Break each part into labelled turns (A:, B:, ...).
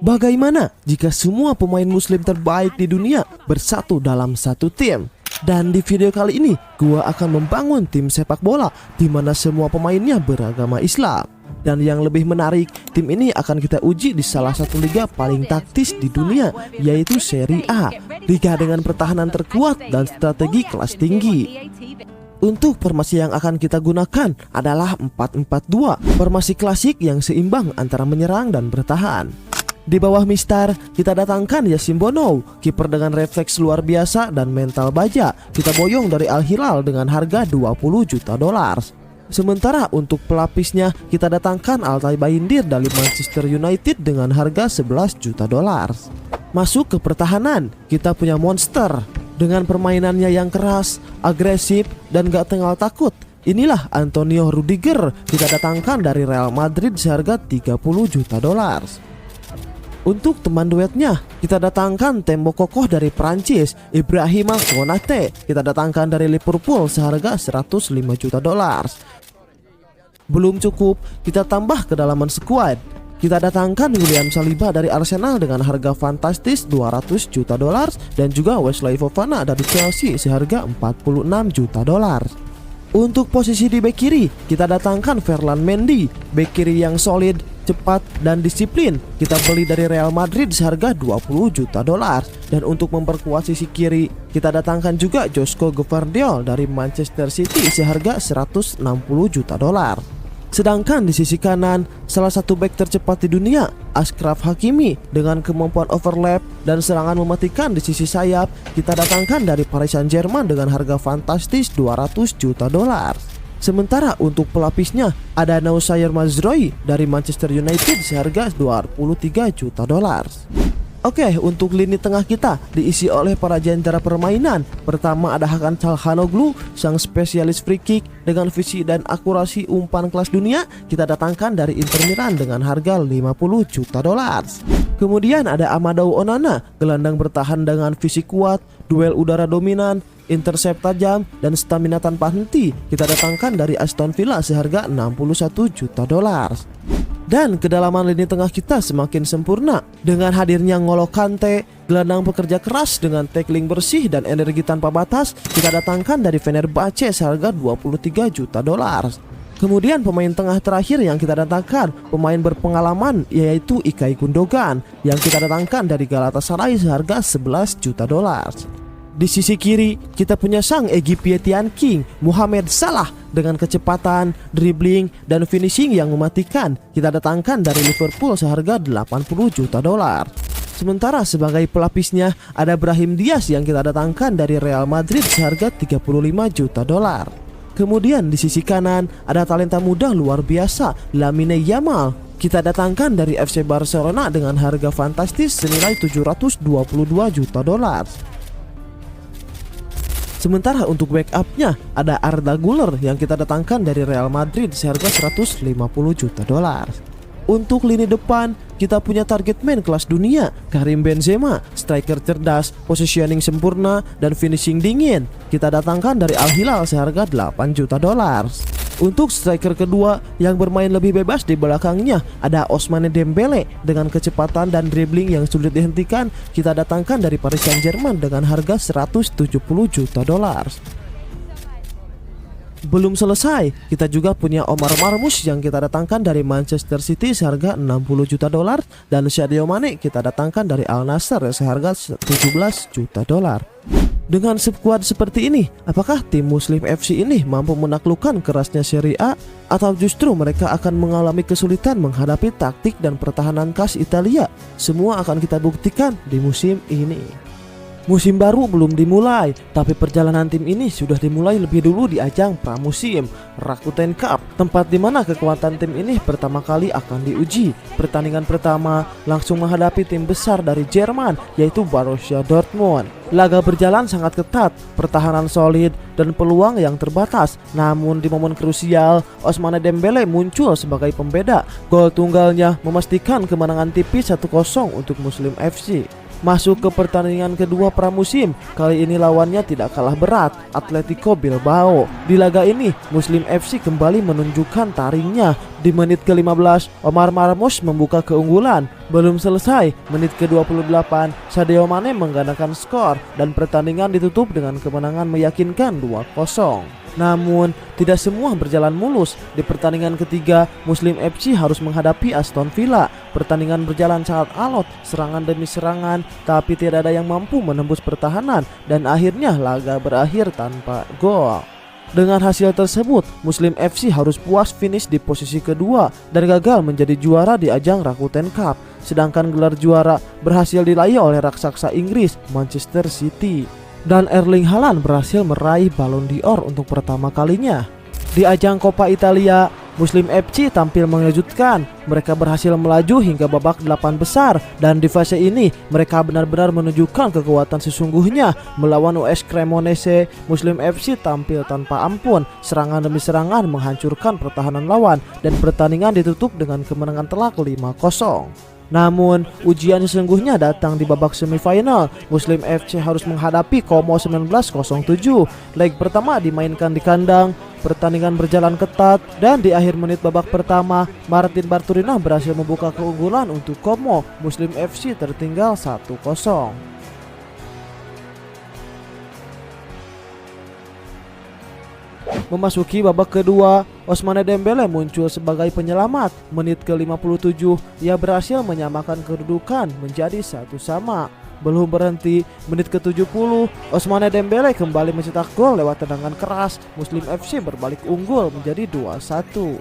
A: Bagaimana jika semua pemain muslim terbaik di dunia bersatu dalam satu tim? Dan di video kali ini, gua akan membangun tim sepak bola di mana semua pemainnya beragama Islam. Dan yang lebih menarik, tim ini akan kita uji di salah satu liga paling taktis di dunia, yaitu Serie A, liga dengan pertahanan terkuat dan strategi kelas tinggi. Untuk formasi yang akan kita gunakan adalah 4-4-2, formasi klasik yang seimbang antara menyerang dan bertahan. Di bawah Mister, kita datangkan Yasin Bono, kiper dengan refleks luar biasa dan mental baja. Kita boyong dari Al Hilal dengan harga 20 juta dolar. Sementara untuk pelapisnya, kita datangkan Altay Bayindir dari Manchester United dengan harga 11 juta dolar. Masuk ke pertahanan, kita punya monster dengan permainannya yang keras, agresif, dan gak tengah takut. Inilah Antonio Rudiger, kita datangkan dari Real Madrid seharga 30 juta dolar. Untuk teman duetnya, kita datangkan tembok kokoh dari Prancis, Ibrahima Konate. Kita datangkan dari Liverpool seharga 105 juta dolar. Belum cukup, kita tambah kedalaman skuad. Kita datangkan William Saliba dari Arsenal dengan harga fantastis 200 juta dolar dan juga Wesley Fofana dari Chelsea seharga 46 juta dolar. Untuk posisi di bek kiri, kita datangkan Ferland Mendy, bek kiri yang solid, cepat, dan disiplin. Kita beli dari Real Madrid seharga 20 juta dolar. Dan untuk memperkuat sisi kiri, kita datangkan juga Josko Gvardiol dari Manchester City seharga 160 juta dolar. Sedangkan di sisi kanan, salah satu bek tercepat di dunia, Achraf Hakimi, dengan kemampuan overlap dan serangan mematikan di sisi sayap, kita datangkan dari Paris Saint-Germain dengan harga fantastis 200 juta dolar. Sementara untuk pelapisnya, ada Noussair Mazraoui dari Manchester United seharga 23 juta dolar. Oke, untuk lini tengah kita diisi oleh para jentera permainan. Pertama ada Hakan Çalhanoğlu, sang spesialis free kick dengan visi dan akurasi umpan kelas dunia. Kita datangkan dari Inter Milan dengan harga 50 juta dolar. Kemudian ada Amadou Onana, gelandang bertahan dengan visi kuat, duel udara dominan, intercept tajam, dan stamina tanpa henti. Kita datangkan dari Aston Villa seharga 61 juta dolar. Dan kedalaman lini tengah kita semakin sempurna dengan hadirnya N'Golo Kante, gelandang pekerja keras dengan tackling bersih dan energi tanpa batas. Kita datangkan dari Fenerbahce seharga 23 juta dolar. Kemudian pemain tengah terakhir yang kita datangkan, pemain berpengalaman, yaitu Ilkay Gundogan yang kita datangkan dari Galatasaray seharga 11 juta dolar. Di sisi kiri, kita punya sang Egyptian King, Mohamed Salah, dengan kecepatan, dribbling, dan finishing yang mematikan. Kita datangkan dari Liverpool seharga 80 juta dolar. Sementara sebagai pelapisnya, ada Brahim Diaz yang kita datangkan dari Real Madrid seharga 35 juta dolar. Kemudian di sisi kanan, ada talenta muda luar biasa, Lamine Yamal. Kita datangkan dari FC Barcelona dengan harga fantastis senilai 722 juta dolar. Sementara untuk backupnya ada Arda Güler yang kita datangkan dari Real Madrid seharga 150 juta dolar. Untuk lini depan kita punya target man kelas dunia, Karim Benzema, striker cerdas, positioning sempurna, dan finishing dingin. Kita datangkan dari Al Hilal seharga 8 juta dolar. Untuk striker kedua yang bermain lebih bebas di belakangnya ada Ousmane Dembele dengan kecepatan dan dribbling yang sulit dihentikan. Kita datangkan dari Paris Saint-Germain dengan harga 170 juta dolar. Belum selesai, kita juga punya Omar Marmoush yang kita datangkan dari Manchester City seharga 60 juta dolar dan Sadio Mane kita datangkan dari Al Nassr seharga 17 juta dolar. Dengan skuad seperti ini, apakah tim Muslim FC ini mampu menaklukkan kerasnya Serie A atau justru mereka akan mengalami kesulitan menghadapi taktik dan pertahanan khas Italia? Semua akan kita buktikan di musim ini. Musim baru belum dimulai, tapi perjalanan tim ini sudah dimulai lebih dulu di ajang pramusim Rakuten Cup, tempat di mana kekuatan tim ini pertama kali akan diuji. Pertandingan pertama langsung menghadapi tim besar dari Jerman, yaitu Borussia Dortmund. Laga berjalan sangat ketat, pertahanan solid, dan peluang yang terbatas. Namun di momen krusial, Ousmane Dembele muncul sebagai pembeda. Gol tunggalnya memastikan kemenangan tipis 1-0 untuk Muslim FC. Masuk ke pertandingan kedua pramusim, kali ini lawannya tidak kalah berat, Atletico Bilbao. Di laga ini, Muslim FC kembali menunjukkan taringnya. Di menit ke-15, Omar Marmoush membuka keunggulan. Belum selesai, menit ke-28, Sadio Mane menggandakan skor dan pertandingan ditutup dengan kemenangan meyakinkan 2-0. Namun, tidak semua berjalan mulus. Di pertandingan ketiga, Muslim FC harus menghadapi Aston Villa. Pertandingan berjalan sangat alot, serangan demi serangan, tapi tidak ada yang mampu menembus pertahanan dan akhirnya laga berakhir tanpa gol. Dengan hasil tersebut, Muslim FC harus puas finish di posisi kedua dan gagal menjadi juara di ajang Rakuten Cup. Sedangkan gelar juara berhasil diraih oleh raksasa Inggris, Manchester City. Dan Erling Haaland berhasil meraih Ballon d'Or untuk pertama kalinya. Di ajang Coppa Italia, Muslim FC tampil mengejutkan. Mereka berhasil melaju hingga babak 8 besar dan di fase ini mereka benar-benar menunjukkan kekuatan sesungguhnya. Melawan US Cremonese, Muslim FC tampil tanpa ampun. Serangan demi serangan menghancurkan pertahanan lawan dan pertandingan ditutup dengan kemenangan telak 5-0. Namun, ujian sesungguhnya datang di babak semifinal. Muslim FC harus menghadapi Como 1907. Leg pertama dimainkan di kandang. Pertandingan berjalan ketat dan di akhir menit babak pertama, Martin Barturina berhasil membuka keunggulan untuk Como. Muslim FC tertinggal 1-0. Memasuki babak kedua, Ousmane Dembele muncul sebagai penyelamat. Menit ke-57, ia berhasil menyamakan kedudukan menjadi 1-1. Belum berhenti, menit ke-70, Ousmane Dembele kembali mencetak gol lewat tendangan keras. Muslim FC berbalik unggul menjadi 2-1.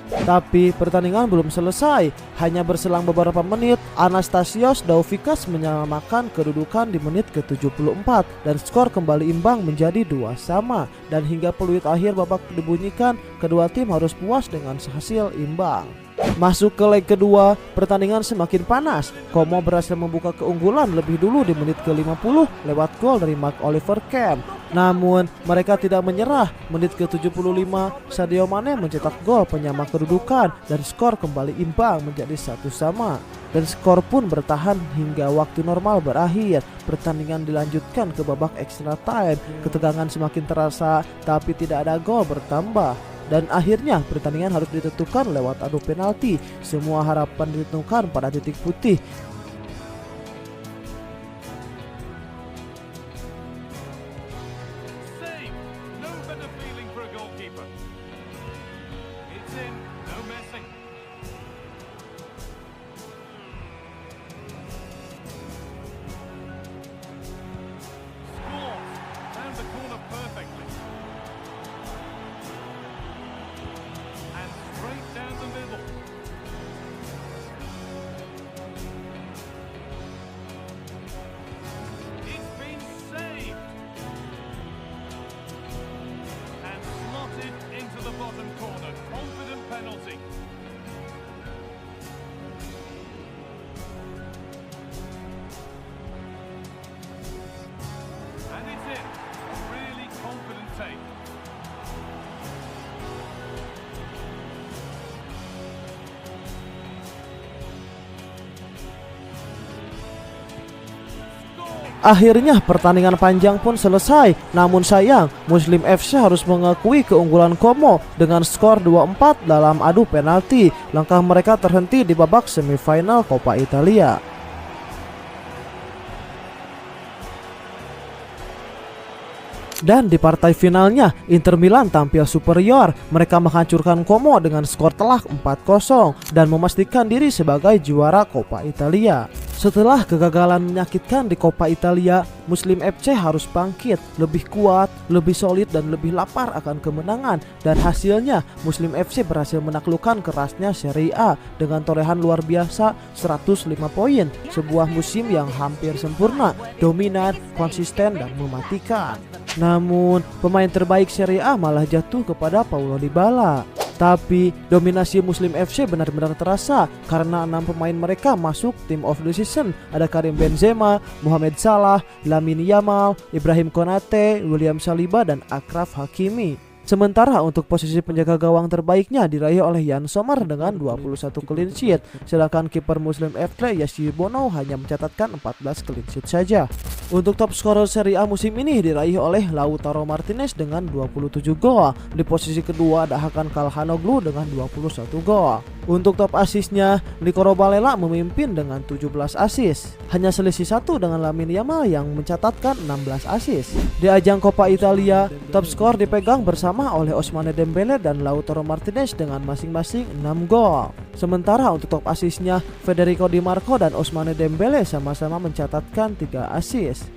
A: Tapi pertandingan belum selesai. Hanya berselang beberapa menit, Anastasios Doufikas menyamakan kedudukan di menit ke-74 dan skor kembali imbang menjadi 2-2. Dan hingga peluit akhir babak dibunyikan, kedua tim harus puas dengan hasil imbang. Masuk ke leg kedua, pertandingan semakin panas. Como berhasil membuka keunggulan lebih dulu di menit ke-50 lewat gol dari Mark Oliver Kahn. Namun mereka tidak menyerah. Menit ke-75, Sadio Mane mencetak gol penyama kedudukan dan skor kembali imbang menjadi 1-1. Dan skor pun bertahan hingga waktu normal berakhir. Pertandingan dilanjutkan ke babak extra time. Ketegangan semakin terasa, tapi tidak ada gol bertambah. Dan akhirnya pertandingan harus ditentukan lewat adu penalti. Semua harapan ditentukan pada titik putih. Akhirnya pertandingan panjang pun selesai. Namun sayang, Muslim FC harus mengakui keunggulan Como dengan skor 2-4 dalam adu penalti. Langkah mereka terhenti di babak semifinal Coppa Italia. Dan di partai finalnya, Inter Milan tampil superior. Mereka menghancurkan Como dengan skor telak 4-0 dan memastikan diri sebagai juara Coppa Italia. Setelah kegagalan menyakitkan di Coppa Italia, Muslim FC harus bangkit, lebih kuat, lebih solid dan lebih lapar akan kemenangan. Dan hasilnya, Muslim FC berhasil menaklukkan kerasnya Serie A dengan torehan luar biasa 105 poin. Sebuah musim yang hampir sempurna, dominan, konsisten dan mematikan. Namun, pemain terbaik Serie A malah jatuh kepada Paulo Dybala. Tapi dominasi Muslim FC benar-benar terasa karena 6 pemain mereka masuk Team of the Season. Ada Karim Benzema, Mohamed Salah, Lamine Yamal, Ibrahim Konate, William Saliba dan Achraf Hakimi. Sementara untuk posisi penjaga gawang terbaiknya diraih oleh Jan Sommer dengan 21 clean sheet, sedangkan kiper Muslim FC Yassir Bono hanya mencatatkan 14 clean sheet saja. Untuk top scorer Serie A musim ini diraih oleh Lautaro Martinez dengan 27 gol. Di posisi kedua ada Hakan Calhanoglu dengan 21 gol. Untuk top asisnya, Nicolo Barella memimpin dengan 17 asis. Hanya selisih satu dengan Lamine Yamal yang mencatatkan 16 asis. Di ajang Coppa Italia, top skor dipegang bersama oleh Ousmane Dembele dan Lautaro Martinez dengan masing-masing 6 gol. Sementara untuk top asisnya, Federico Di Marco dan Ousmane Dembele sama-sama mencatatkan 3 asis.